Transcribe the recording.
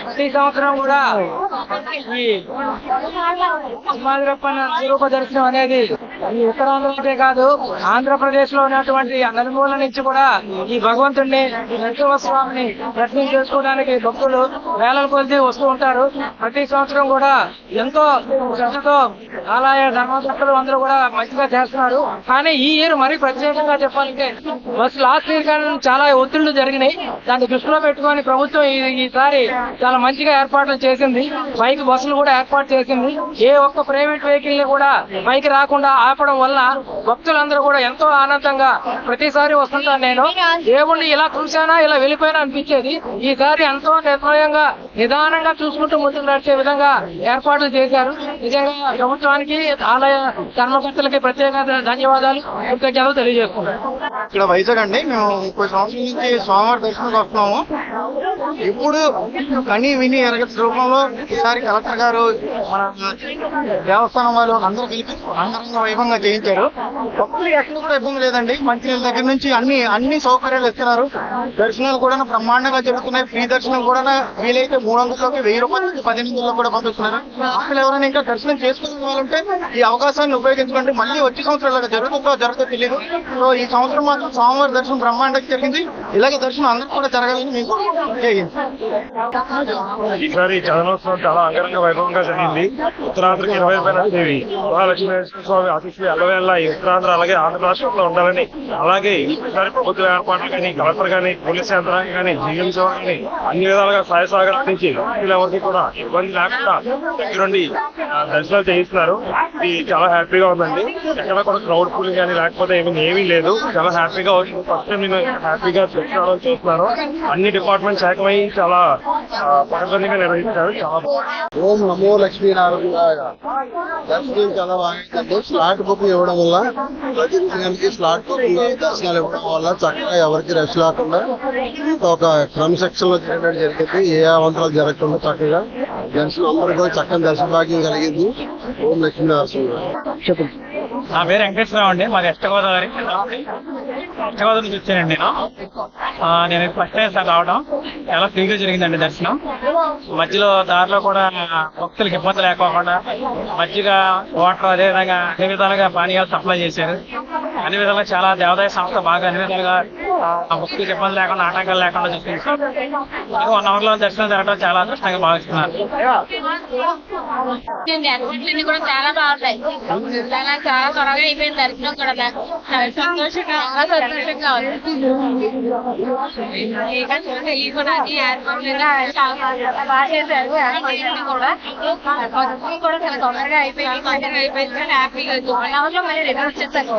ప్రతి సంవత్సరం కూడా ఈ సింహాద్రప్పన్న స్వరూప దర్శనం అనేది ఈ ఉత్తరాంధ్రలోనే కాదు ఆంధ్రప్రదేశ్ లో ఉన్నటువంటి నలుమూల నుంచి కూడా ఈ భగవంతుడిని నరసింహస్వామిని దర్శనం చేసుకోవడానికి భక్తులు వేల కొద్ది వస్తూ ఉంటారు. ప్రతి సంవత్సరం కూడా ఎంతో శ్రద్ధతో ఆలయ ధర్మకర్తలు అందరూ కూడా మంచిగా చేస్తున్నారు. కానీ ఈ ఇయర్ మరీ ప్రత్యేకంగా చెప్పాలంటే బస్ లాస్ట్ ఇయర్ కానీ చాలా ఒత్తిళ్లు జరిగినాయి. దాన్ని దృష్టిలో పెట్టుకొని ప్రభుత్వం ఈసారి చాలా మంచిగా ఏర్పాట్లు చేసింది. బైక్ బస్సులు కూడా ఏర్పాటు చేసింది. ఏ ఒక్క ప్రైవేట్ వెహికల్ ని కూడా బైక్ రాకుండా ఆపడం వల్ల భక్తులందరూ కూడా ఎంతో ఆనందంగా ప్రతిసారి వస్తుంటాను. నేను దేవుణ్ణి ఇలా చూశానా ఇలా వెళ్ళిపోయినా అనిపించేది. ఈసారి ఎంతో నిర్భయంగా నిదానంగా చూసుకుంటూ ముందుకు నడిచే విధంగా ఏర్పాట్లు చేశారు. నిజంగా ప్రభుత్వానికి ఆలయ ధర్మకర్తలకి ప్రత్యేక ధన్యవాదాలు కృతజ్ఞతలు తెలియజేస్తున్నాం. ఇక్కడ వైజాగ్ అండి, మేము 30 సంవత్సరాల నుంచి స్వామివారి దర్శనంకి వస్తున్నాము. ఇప్పుడు కని విని ఎరగటి రూపంలో ఈసారి కలెక్టర్ గారు మన దేవస్థానం వాళ్ళు అందరూ కలిపి అంగరంగ వైభవంగా చేయించారు. భక్తులు ఎక్కడ కూడా ఇబ్బంది లేదండి. మంచినీళ్ళ దగ్గర నుంచి అన్ని సౌకర్యాలు ఇస్తున్నారు. దర్శనాలు కూడా బ్రహ్మాండంగా జరుగుతున్నాయి. ఫ్రీ దర్శనం కూడా వీలైతే 300లోకి 1000 రూపాయలు 1800లో కూడా పంపిస్తున్నారు. అసలు ఎవరైనా ఇంకా దర్శనం చేసుకోవాలంటే ఈ అవకాశాన్ని ఉపయోగించుకోండి. మళ్ళీ వచ్చే సంవత్సరాలు జరుగుతుందో తెలియదు. సో ఈ సంవత్సరం మాత్రం స్వామివారి దర్శనం బ్రహ్మాండంగా జరిగింది. ఇలాగే దర్శనం అందరూ కూడా జరగాలని మీకు ఈసారి చదనోత్సవం చాలా అంగరంగ వైభవంగా జరిగింది. ఉత్తరాంధ్రకి 20 దేవి మహాలక్ష్మీ స్వామి ఆశీస్సులు ఎల్లవేళ ఈ ఉత్తరాంధ్ర అలాగే ఆంధ్ర రాష్ట్రంలో ఉండాలని, అలాగే ఈసారి ప్రభుత్వ ఏర్పాట్లు కానీ కలెక్టర్ కానీ పోలీస్ యంత్రాంగం కానీ జీఎంసీ కానీ అన్ని విధాలుగా సహాయ సహకారాలు నుంచి ఎవరికి కూడా ఇబ్బంది లేకుండా దగ్గరుండి దర్శనాలు చేయిస్తున్నారు. ఇది చాలా హ్యాపీగా ఉందండి. ఎక్కడ కూడా క్రౌడ్ పూలింగ్ కానీ లేకపోతే ఏమీ లేదు. చాలా హ్యాపీగా అవుతుంది. ఫస్ట్ టైం నేను హ్యాపీగా దర్శనాలు చేస్తున్నారు. అన్ని డిపార్ట్మెంట్ శాఖమై చాలా పకడ్బందీగా నిర్వహించారు. చాలా ఓం నమో లక్ష్మీనారాయణ. దర్శనం చాలా బాగా స్లాట్ బుక్ ఇవ్వడం వల్ల ప్రతి గంటకి స్లాట్ బుక్ దర్శనాలు ఇవ్వడం వల్ల చక్కగా ఎవరికి రష్ లేకుండా ఒక క్రమశిక్షణ లో జరిగింది. ఏ అవంతరాలు జరగకుండా చక్కగా దర్శనం అందరూ కూడా చక్కని దర్శన భాగ్యం కలిగింది. ఓం లక్ష్మీనారాయణ. నా పేరు వెంకటేశ్వరరావు అండి. మాది వెస్ట్ గోదావరి నుంచి వచ్చానండి. నేను ఫస్ట్ టైం సార్ రావడం. చాలా ఫ్రీగా జరిగిందండి దర్శనం. మధ్యలో దారిలో కూడా భక్తులకు ఇబ్బంది లేకోకుండా మజ్జిగ వాటర్ అదేవిధంగా అన్ని విధాలుగా పానీయాలు సప్లై చేశారు. అన్ని విధాలుగా చాలా దేవాదాయ సంస్థ బాగా అన్ని విధాలుగా భక్తులకు ఇబ్బంది లేకుండా ఆటంకాలు లేకుండా చూసుకుంది. 1 hour లో దర్శనం జరగడం చాలా అదృష్టంగా భావిస్తున్నారు. చాలా బాగుంటాయి. చాలా త్వరగా అయిపోయింది దర్శనం కూడా. సంతోషంగా బాగా చేశారు. కూడా చాలా తొందరగా అయిపోయింది. హ్యాపీగా 1 hour లో మళ్ళీ రిటర్న్ వచ్చేసారు.